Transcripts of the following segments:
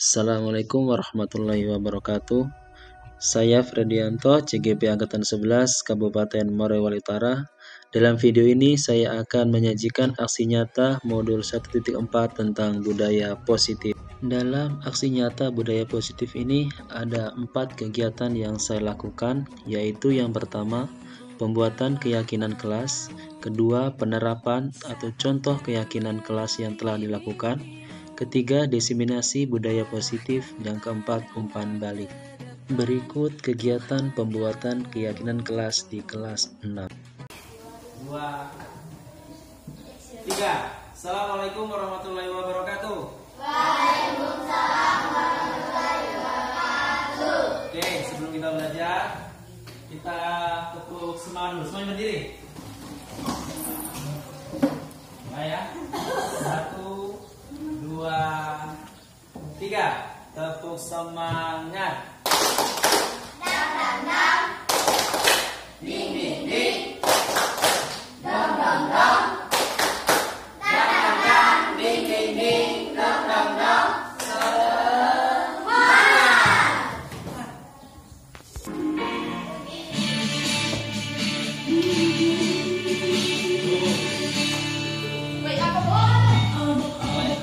Assalamualaikum warahmatullahi wabarakatuh. Saya Fredianto, CGP Angkatan 11, Kabupaten Morowali Utara. Dalam video ini saya akan menyajikan aksi nyata modul 1.4 tentang budaya positif. Dalam aksi nyata budaya positif ini ada 4 kegiatan yang saya lakukan, yaitu yang pertama, pembuatan keyakinan kelas, kedua, penerapan atau contoh keyakinan kelas yang telah dilakukan, ketiga, diseminasi budaya positif, yang keempat, umpan balik. Berikut kegiatan pembuatan keyakinan kelas di kelas 6. 2, 3. Assalamualaikum warahmatullahi wabarakatuh. Waalaikumsalam warahmatullahi wabarakatuh. Oke, sebelum kita belajar, kita tepuk semangat dulu. Semuanya berdiri. Nah ya. 1, 2, 3. Tepuk semangat. Dam dam dam, Ding ding ding. dom dom dom. Dam dam dam, Ding ding ding. dom dom dom. Wait, apa boleh? Apa boleh?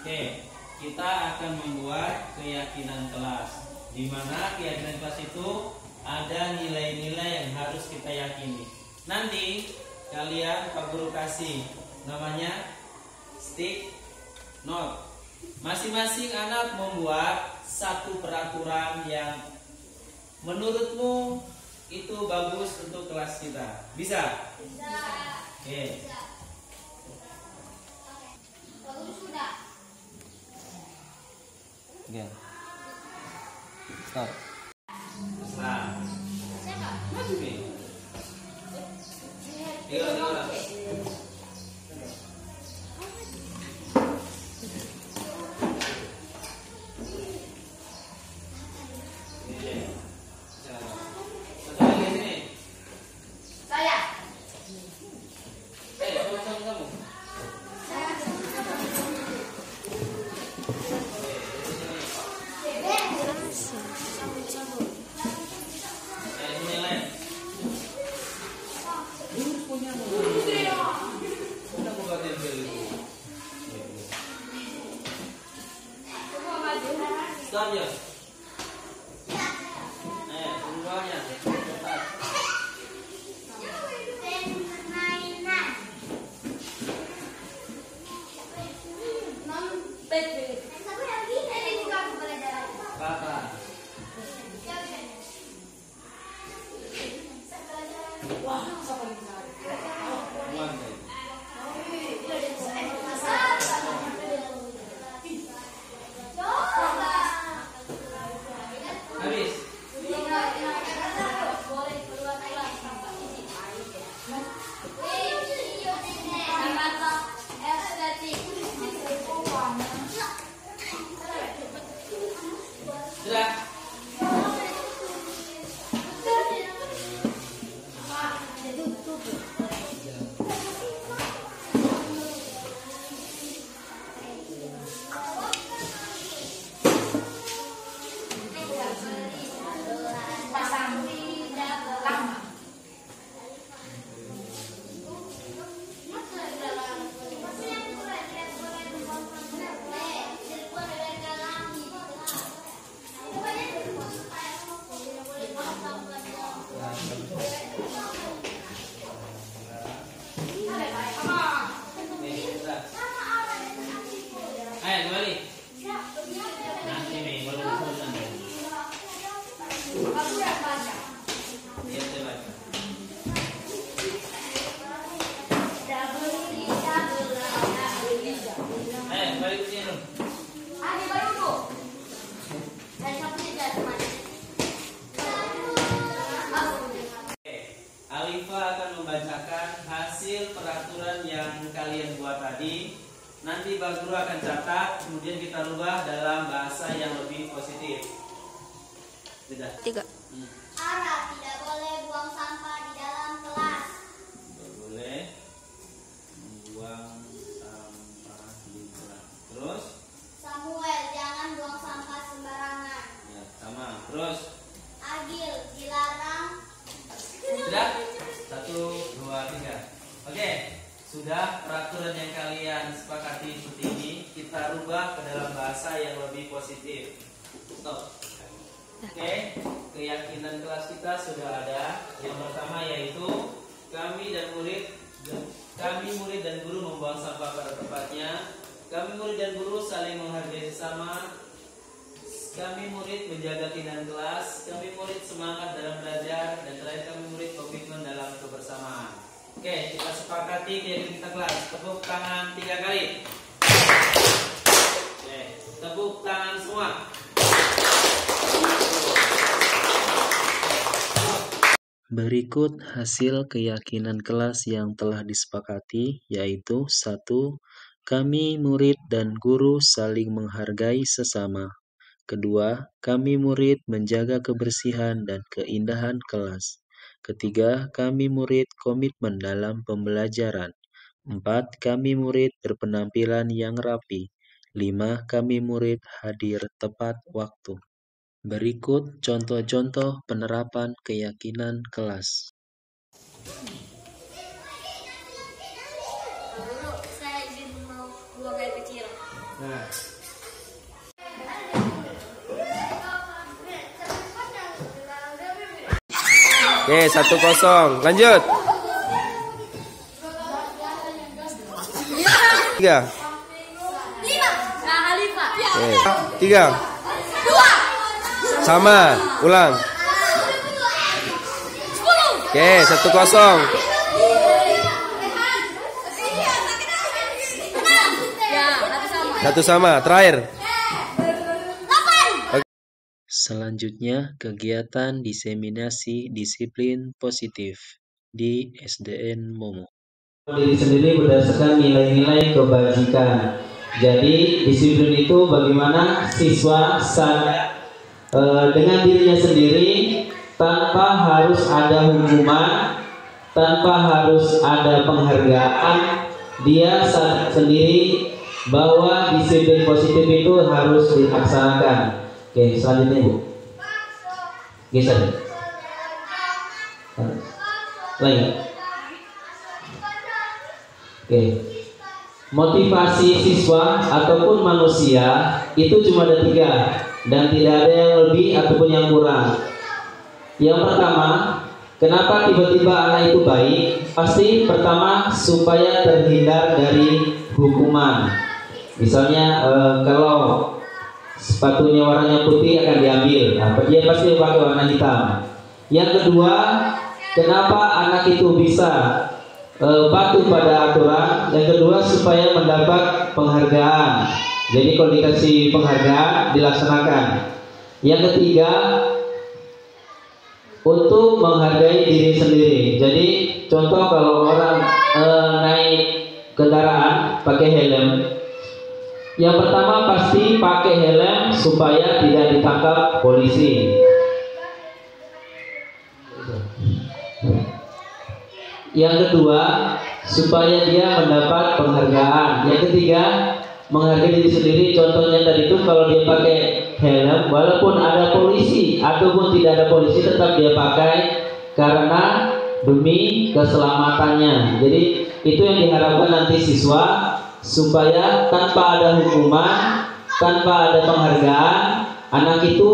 Oke, kita akan membuat keyakinan kelas. Di mana keyakinan kelas itu ada nilai-nilai yang harus kita yakini. Nanti kalian Pak Guru kasih namanya stick note. Masing-masing anak membuat satu peraturan yang menurutmu itu bagus untuk kelas kita. Bisa? Bisa. Oke. Bagus sudah. Oke. Start. Nah, Siapa? oke. Tiga. Satu lagi sini. Saya. Kamu. Ini lain. Udah buka tempel itu. Start ya. Semuanya. Cepat. Mainan. Bebek. Satu lagi. Ini juga aku pelajaran. Kata. Wah, siapa yang bisa? Buang. Habis. Sudah. Pasang lama. Nanti Pak Guru akan catat, kemudian kita rubah dalam bahasa yang lebih positif. Tidak. 3. Ara tidak boleh buang sampah di dalam kelas. Tidak boleh membuang sampah di kelas. Terus? Samuel jangan buang sampah sembarangan. Ya, sama. Terus? Agil dilarang. Sudah? 1, 2, 3. Oke. Sudah peraturan yang kalian sepakati seperti ini, kita rubah ke dalam bahasa yang lebih positif. Stop. Oke, keyakinan kelas kita sudah ada. Yang pertama yaitu kami murid dan guru membuang sampah pada tempatnya. Kami murid dan guru saling menghargai sesama. Kami murid menjaga keyakinan kelas. Kami murid semangat dalam belajar, dan terakhir kami murid komitmen dalam kebersamaan. Oke, kita sepakati keyakinan kita kelas. Tepuk tangan 3 kali. Oke, tepuk tangan semua. Berikut hasil keyakinan kelas yang telah disepakati, yaitu 1. Kami murid dan guru saling menghargai sesama. 2. Kami murid menjaga kebersihan dan keindahan kelas. 3. Kami murid komitmen dalam pembelajaran. 4. Kami murid berpenampilan yang rapi. 5. Kami murid hadir tepat waktu. Berikut contoh-contoh penerapan keyakinan kelas. Guru, saya izin mau buang air kecil. Nah, Oke, 1-0. Lanjut. 3. 3. Sama. Ulang. Oke, 1-0. 1 sama. Terakhir. Selanjutnya, kegiatan diseminasi disiplin positif di SDN Momo. diri sendiri berdasarkan nilai-nilai kebajikan. Jadi disiplin itu bagaimana siswa sadar dengan dirinya sendiri tanpa harus ada hukuman, tanpa harus ada penghargaan. Dia sadar sendiri bahwa disiplin positif itu harus dilaksanakan. Oke, selanjutnya Bu. Geser. Lagi. Oke. Motivasi siswa ataupun manusia itu cuma ada 3 dan tidak ada yang lebih ataupun yang kurang. Yang pertama, kenapa tiba-tiba anak itu baik? Pasti pertama supaya terhindar dari hukuman. Misalnya kalau sepatunya warnanya putih akan diambil, nah, dia pasti pakai warna hitam. Yang kedua, kenapa anak itu bisa patuh pada aturan? Yang kedua, supaya mendapat penghargaan. Jadi kalau dikasih penghargaan dilaksanakan. Yang ketiga, untuk menghargai diri sendiri. Jadi contoh kalau orang naik kendaraan pakai helm, yang pertama pasti pakai helm supaya tidak ditangkap polisi. Yang kedua, supaya dia mendapat penghargaan. Yang ketiga, menghargai diri sendiri. Contohnya tadi itu kalau dia pakai helm, walaupun ada polisi ataupun tidak ada polisi, tetap dia pakai karena demi keselamatannya. Jadi itu yang diharapkan nanti siswa, supaya tanpa ada hukuman, tanpa ada penghargaan, anak itu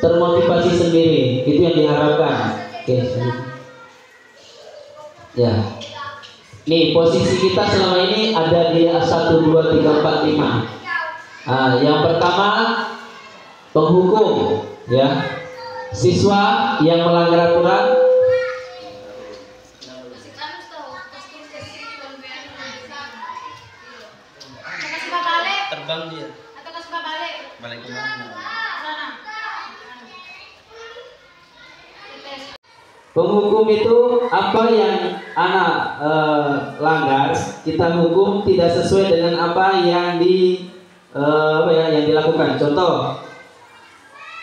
termotivasi sendiri. Itu yang diharapkan. Oke, ya. Nih, posisi kita selama ini ada di 1, 2, 3, 4, 5. Nah, yang pertama penghukum, ya. Siswa yang melanggar aturan terbang dia. Balik kemana? Penghukum itu apa yang anak langgar, kita hukum tidak sesuai dengan apa yang yang dilakukan. Contoh,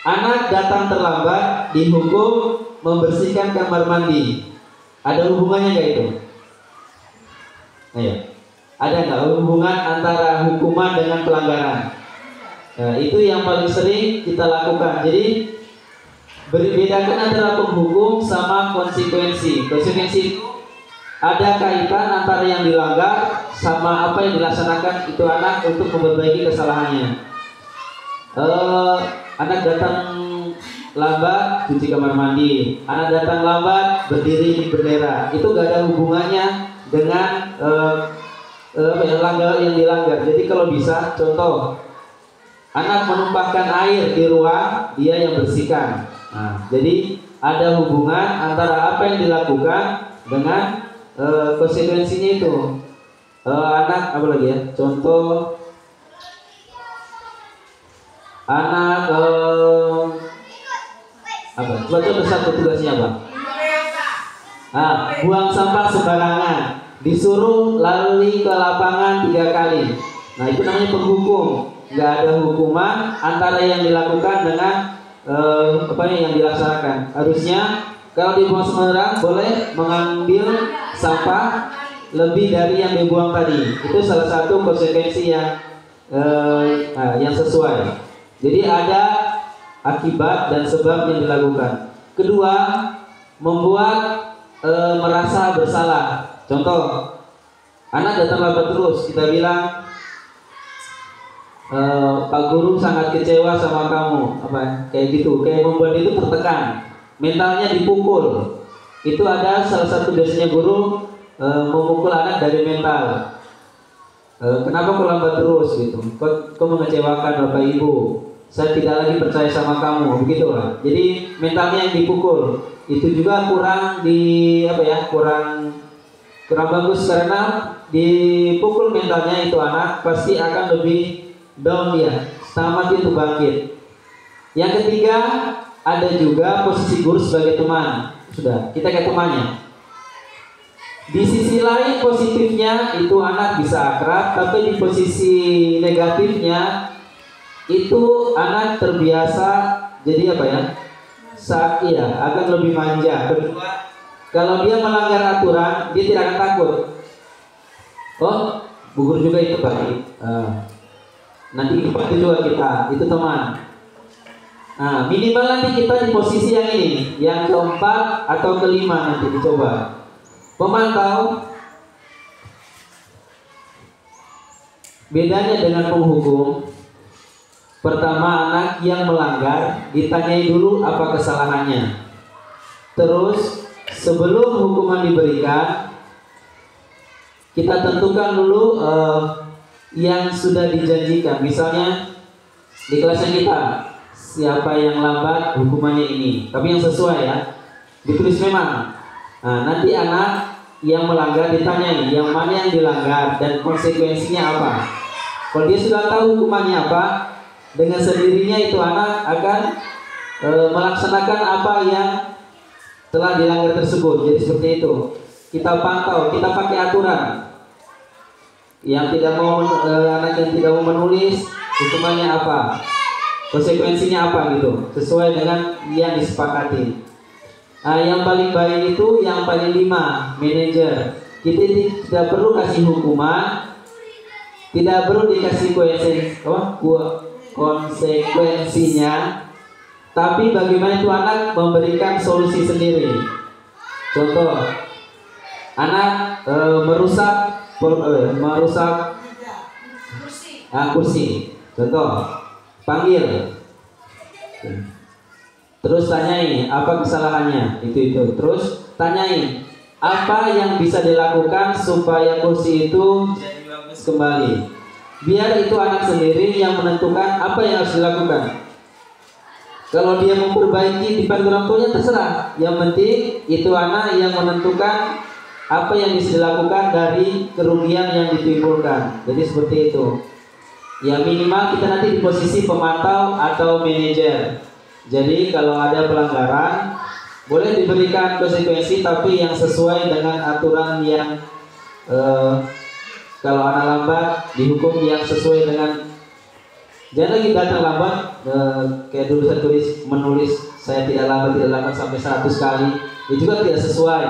anak datang terlambat dihukum membersihkan kamar mandi. Ada hubungannya nggak itu? Ayo, ada nggak hubungan antara hukuman dengan pelanggaran? Nah, itu yang paling sering kita lakukan. Jadi bedakan antara penghukum sama konsekuensi. Konsekuensi itu ada kaitan antara yang dilanggar sama apa yang dilaksanakan itu anak untuk memperbaiki kesalahannya. Anak datang lambat cuci kamar mandi, anak datang lambat berdiri di bendera. Itu gak ada hubungannya dengan langgar yang dilanggar. Jadi kalau bisa, contoh, anak menumpahkan air di ruang, dia yang bersihkan. Nah, jadi ada hubungan antara apa yang dilakukan dengan konsekuensinya itu. Anak apa lagi ya? Contoh, anak apa? Coba satu tugasnya apa? Buang sampah sembarangan, disuruh lalui ke lapangan 3 kali. Nah, itu namanya penghukum. Nggak ada hukuman antara yang dilakukan dengan yang dilaksanakan. Harusnya kalau dibuang sembarang boleh mengambil sampah lebih dari yang dibuang tadi. Itu salah satu konsekuensi yang sesuai. Jadi ada akibat dan sebab yang dilakukan. Kedua, membuat merasa bersalah. Contoh, anak datang lambat terus, kita bilang, Pak Guru sangat kecewa sama kamu, kayak gitu, kayak membuat itu tertekan, mentalnya dipukul. Itu ada salah satu biasanya guru memukul anak dari mental. Kenapa kau lambat terus gitu? Kau mengecewakan Bapak Ibu. Saya tidak lagi percaya sama kamu, begitulah. Jadi mentalnya yang dipukul. Itu juga kurang kurang bagus, karena dipukul mentalnya itu anak pasti akan lebih down dia, setengah mati untuk bangkit. Yang ketiga, ada juga posisi guru sebagai teman. Sudah, kita kayak temannya. Di sisi lain positifnya itu anak bisa akrab, tapi di posisi negatifnya itu anak terbiasa jadi akan lebih manja. Kedua, kalau dia melanggar aturan, dia tidak akan takut. Oh, gugur juga itu Pak. Nanti itu juga kita, itu teman. Nah, minimal nanti kita di posisi yang ini, yang keempat atau kelima nanti dicoba. Pemantau. Bedanya dengan penghukum. Pertama, anak yang melanggar ditanyai dulu apa kesalahannya. Terus sebelum hukuman diberikan, kita tentukan dulu yang sudah dijanjikan. Misalnya di kelasnya kita, siapa yang lambat hukumannya ini, tapi yang sesuai ya, ditulis memang. Nah, nanti anak yang melanggar ditanyai yang mana yang dilanggar dan konsekuensinya apa. Kalau dia sudah tahu hukumannya apa, dengan sendirinya itu anak akan melaksanakan apa yang telah dilanggar tersebut. Jadi seperti itu. Kita pantau, kita pakai aturan. Yang tidak mau anak yang tidak mau menulis, hukumannya apa, konsekuensinya apa gitu, sesuai dengan yang disepakati. Nah, yang paling baik itu yang paling 5, manajer. Kita tidak perlu kasih hukuman, tidak perlu dikasih konsekuensinya, tapi bagaimana itu anak memberikan solusi sendiri. Contoh, anak merusak kursi. Contoh, panggil. Terus tanyai apa kesalahannya, itu. Terus tanyai apa yang bisa dilakukan supaya kursi itu jadi bagus kembali. Biar itu anak sendiri yang menentukan apa yang harus dilakukan. Kalau dia memperbaiki dibantu orang tuanya terserah. Yang penting itu anak yang menentukan apa yang bisa dilakukan dari kerugian yang ditimbulkan. Jadi seperti itu. Ya minimal kita nanti di posisi pemantau atau manajer. Jadi kalau ada pelanggaran, Boleh diberikan konsekuensi tapi yang sesuai dengan aturan yang kalau anak lambat dihukum yang sesuai dengan. Jangan lagi datang lambat, kayak dulu saya menulis saya tidak lambat sampai 100 kali, itu juga tidak sesuai.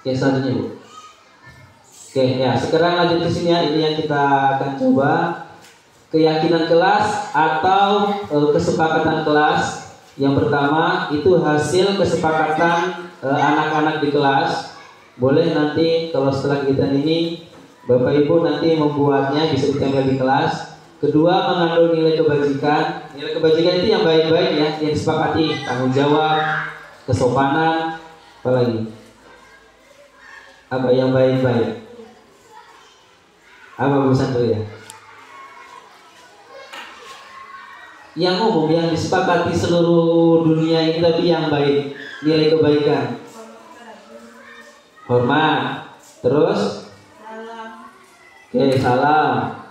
Oke, selanjutnya Bu. Oke, ya sekarang lanjut ke sini ya. Ini yang kita akan coba, keyakinan kelas atau kesepakatan kelas. Yang pertama itu hasil kesepakatan anak-anak di kelas. Boleh nanti kalau setelah kegiatan ini Bapak Ibu nanti membuatnya, bisa ditempel di kelas. Kedua, mengandung nilai kebajikan. Nilai kebajikan itu yang baik-baik ya, yang disepakati, tanggung jawab, kesopanan, apalagi apa yang baik-baik. Apa Bu Sandro ya? Yang umum, yang disepakati seluruh dunia ini tapi yang baik, nilai kebaikan. Hormat, terus oke, salam,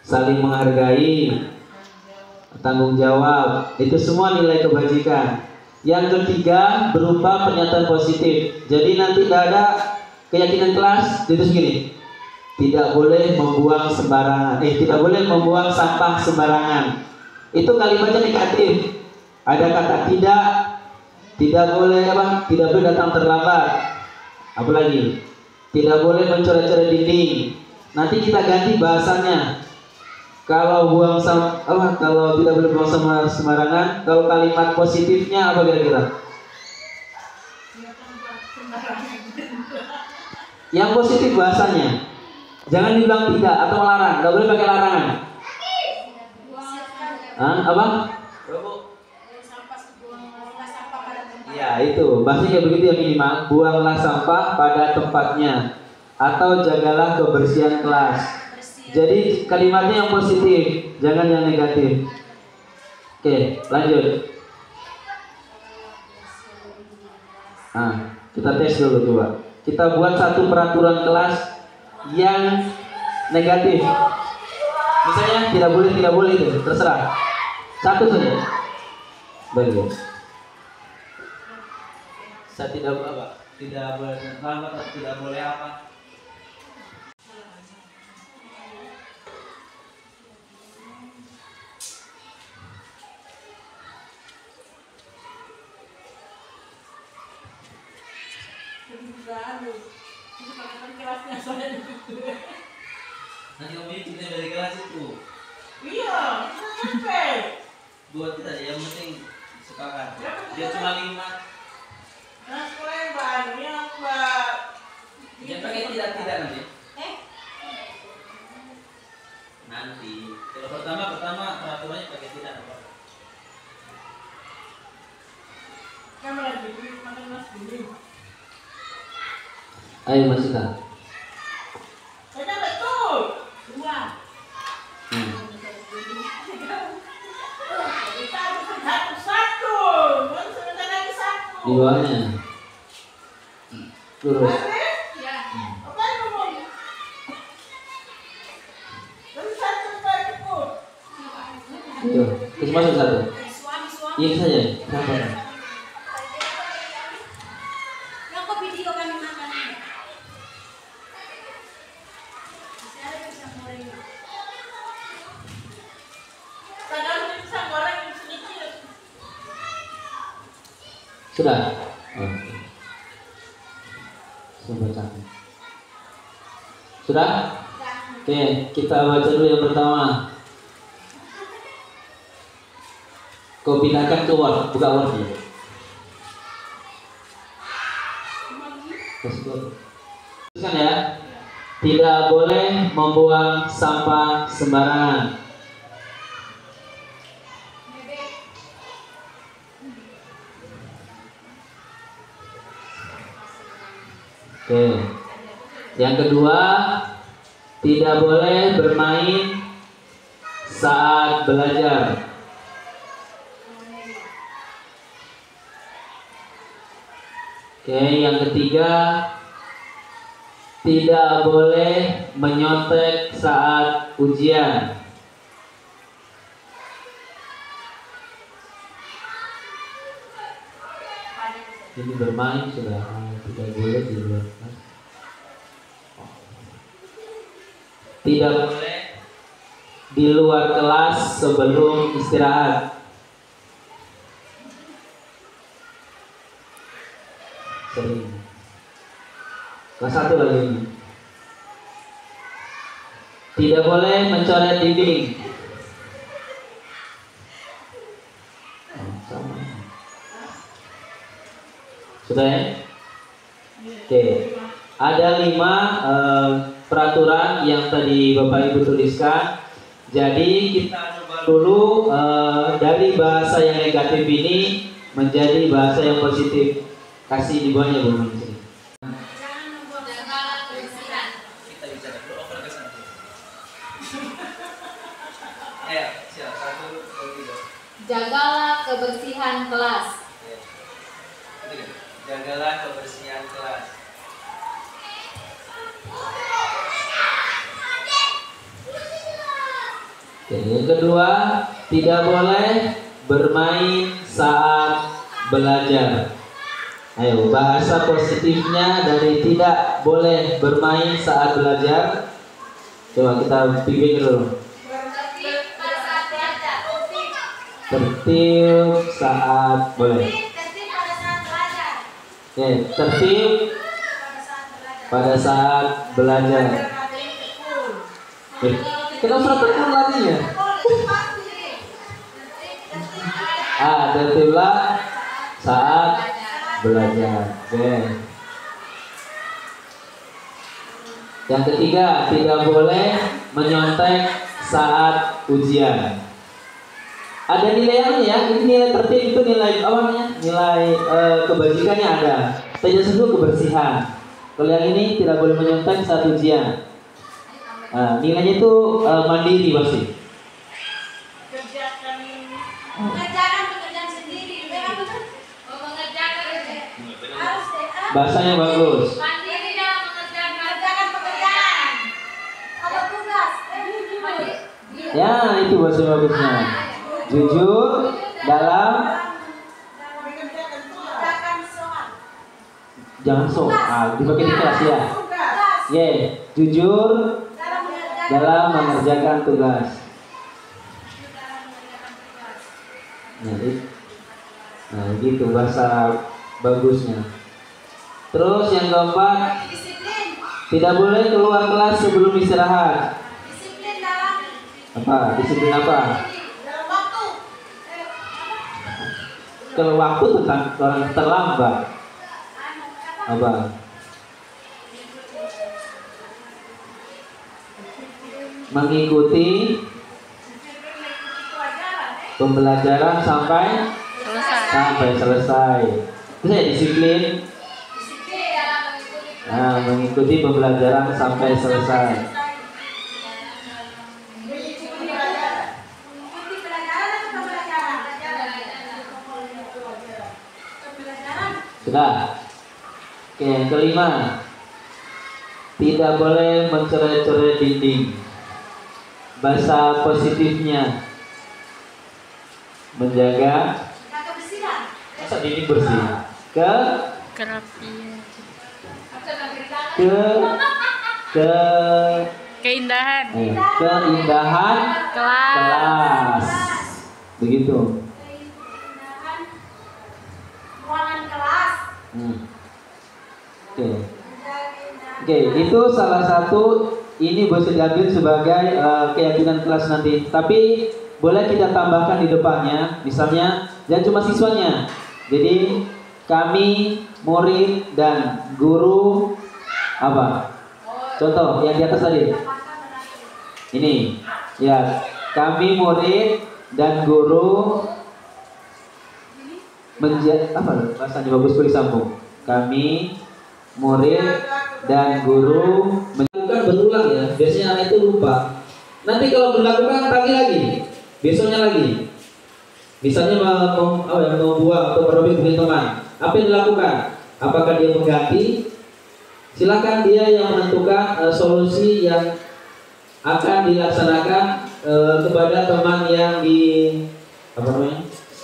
saling menghargai, tanggung jawab, itu semua nilai kebajikan. Yang ketiga berupa pernyataan positif. Jadi nanti tidak ada keyakinan kelas itu segini. Tidak boleh membuang sembarangan. Tidak boleh membuang sampah sembarangan. Itu kalimatnya negatif. Ada kata tidak boleh apa? Tidak boleh datang terlambat. Apalagi tidak boleh mencoret-coret dinding. Nanti kita ganti bahasanya. Kalau buang kalau tidak boleh buang sama sembarangan, kalau kalimat positifnya apa kira-kira? Yang positif bahasanya, jangan dibilang tidak atau melarang, nggak boleh pakai larangan. Apa? Ya itu, bahasanya begitu ya minimal. Buanglah sampah pada tempatnya, atau jagalah kebersihan kelas. Jadi kalimatnya yang positif, jangan yang negatif. Oke, lanjut. Kita tes dulu coba. Kita buat satu peraturan kelas yang negatif. Misalnya tidak boleh itu, terserah. Satu saja. Baik. Saya tidak boleh terlambat, tidak boleh apa. Nanti kamu ini dari kelas itu. Iya, sampai. Buat kita aja, yang penting sepakat. Dia cuma 5. Nah, sekolah yang baru, yang Mbak. Jangan pakai tidak nanti. Nanti. Kalau pertama peraturannya pakai tidak apa. Kamu lagi makan nasi dulu. Ayo Mas Ita. Saya betul. 2. Satu. Sebentar lagi 1. Di bawahnya. Lurus. Ya. Apa ngomong? Terus 1 cukup. Itu. Terus masuk 1. Iya saja. Kenapa? Sudah? Sudah? Oke, kita baca dulu yang pertama. Kau pindahkan ke Word, buka Word-nya. Tuliskan ya. Tidak boleh membuang sampah sembarangan. Oke. Yang kedua, tidak boleh bermain saat belajar. Oke, yang ketiga, tidak boleh menyontek saat ujian. Ini bermain sudah tidak boleh di luar kelas. Tidak boleh di luar kelas sebelum istirahat. Sering. Kelas 1 lagi ini. Tidak boleh mencoret dinding. Sama. Sudah ya? Oke. Ada 5 peraturan yang tadi Bapak Ibu tuliskan. Jadi kita coba dulu dari bahasa yang negatif ini menjadi bahasa yang positif. Kasih di bawahnya Bu. Jagalah kebersihan. Kita bicara dulu over ke sana. Ayo, siap. 1, 2, 3. Jagalah kebersihan kelas. Jagalah kebersihan kelas. Oke, yang kedua, tidak boleh bermain saat belajar. Ayo, bahasa positifnya dari tidak boleh bermain saat belajar. Coba kita bikin dulu. Tertib pada saat belajar. Tertib saat boleh. Tertib pada saat belajar. Oke, tertib pada saat belajar. Kenapa tekun larinya? Tertiblah saat belajar. Oke. Yang ketiga, tidak boleh menyontek saat ujian. Ada nilainya ya. Ini nilai tertib, itu nilai apa namanya? Nilai kebajikannya ada. Tidak sesuai kebersihan. Kalau yang ini tidak boleh menyontek saat ujian. Nilainya itu mandiri pasti. Mengerjakan pekerjaan sendiri. Mengerjakan harus Bahasanya bagus. mandiri dalam mengerjakan pekerjaan. Ada tugas. Ya, itu bahasa bagusnya. Jujur dalam mengerjakan soal. jangan soal, dipakai di kelas ya. Jujur dalam mengerjakan tugas. Nah, gitu bahasa bagusnya. Terus yang keempat, Disiplin. tidak boleh keluar kelas sebelum istirahat. Disiplin dalam Apa? Disiplin apa? dalam waktu. Kalau waktu tentang orang terlambat. Apa? Mengikuti pembelajaran sampai selesai. Itu ya disiplin. Disiplin dalam mengikuti Mengikuti pembelajaran sampai selesai. Mengikuti pelajaran atau pembelajaran? Pembelajaran. Sudah. Oke, yang kelima, tidak boleh mencoret-coret dinding. Bahasa positifnya menjaga Kebersihan. masa dinding bersih. Ke Keindahan keindahan kelas. Begitu. Keindahan ruangan kelas. Oke, itu salah satu, ini bisa diambil sebagai keyakinan kelas nanti. Tapi boleh kita tambahkan di depannya, misalnya jangan cuma siswanya. Jadi kami, murid dan guru apa? Contoh yang di atas tadi. Ini ya, kami murid dan guru apa bahasanya bagus, boleh sambung. Kami murid dan guru melakukan berulang ya. Biasanya anak itu lupa. Nanti kalau berlakukan pagi lagi, besoknya lagi. Misalnya mau membuang atau merobek dengan teman, apa yang dilakukan? Apakah dia mengganti? Silakan dia yang menentukan solusi yang akan dilaksanakan kepada teman yang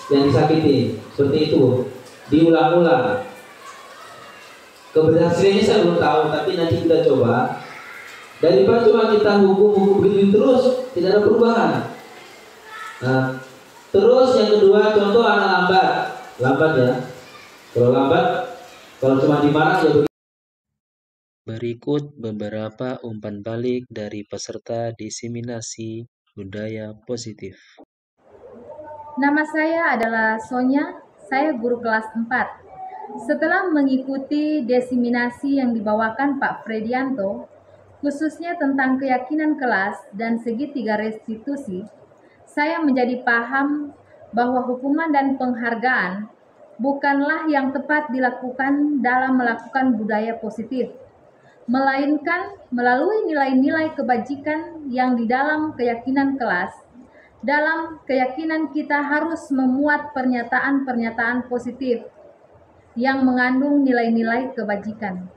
yang disakiti. Seperti itu, diulang-ulang. keberhasilannya saya belum tahu, tapi nanti kita coba. Daripada cuma kita hukum begitu terus, tidak ada perubahan. Nah, terus yang kedua, contoh anak lambat ya. Kalau lambat, kalau cuma dimarah ya begitu. Berikut beberapa umpan balik dari peserta diseminasi budaya positif. Nama saya adalah Sonya, saya guru kelas 4. Setelah mengikuti diseminasi yang dibawakan Pak Fredianto, khususnya tentang keyakinan kelas dan segitiga restitusi, saya menjadi paham bahwa hukuman dan penghargaan bukanlah yang tepat dilakukan dalam melakukan budaya positif, melainkan melalui nilai-nilai kebajikan yang di dalam keyakinan kelas. Dalam keyakinan kita harus memuat pernyataan-pernyataan positif yang mengandung nilai-nilai kebajikan.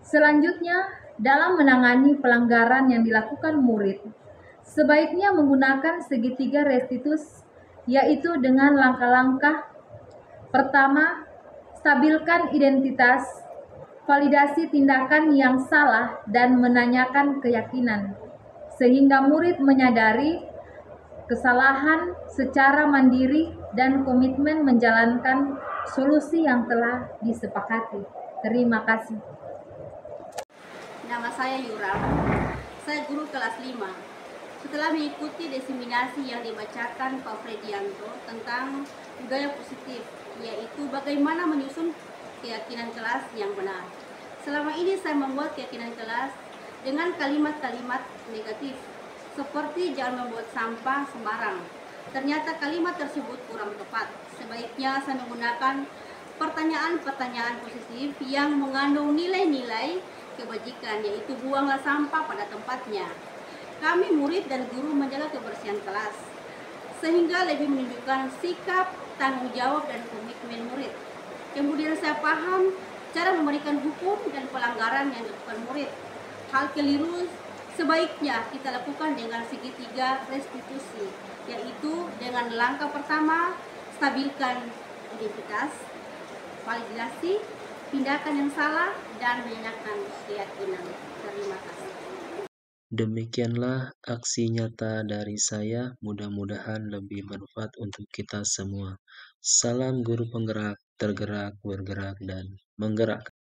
Selanjutnya, dalam menangani pelanggaran yang dilakukan murid, sebaiknya menggunakan segitiga restitus, yaitu dengan langkah-langkah. Pertama, stabilkan identitas, validasi tindakan yang salah dan menanyakan keyakinan, sehingga murid menyadari kesalahan secara mandiri dan komitmen menjalankan solusi yang telah disepakati. Terima kasih. Nama saya Yura, saya guru kelas 5. Setelah mengikuti diseminasi yang dibacakan Pak Fredianto tentang budaya positif, yaitu bagaimana menyusun keyakinan kelas yang benar. Selama ini saya membuat keyakinan kelas dengan kalimat-kalimat negatif, seperti jangan membuat sampah sembarang. Ternyata kalimat tersebut kurang tepat. Sebaiknya saya menggunakan pertanyaan-pertanyaan positif yang mengandung nilai-nilai kebajikan, yaitu buanglah sampah pada tempatnya. Kami murid dan guru menjaga kebersihan kelas, sehingga lebih menunjukkan sikap, tanggung jawab, dan komitmen murid. Kemudian saya paham cara memberikan hukum dan pelanggaran yang dilakukan murid. Hal keliru sebaiknya kita lakukan dengan segitiga restitusi, yaitu dengan langkah pertama, stabilkan identitas, validasi tindakan yang salah, dan menanyakan keyakinan. Terima kasih. Demikianlah aksi nyata dari saya, mudah-mudahan lebih bermanfaat untuk kita semua. Salam guru penggerak, tergerak, bergerak, dan menggerakkan.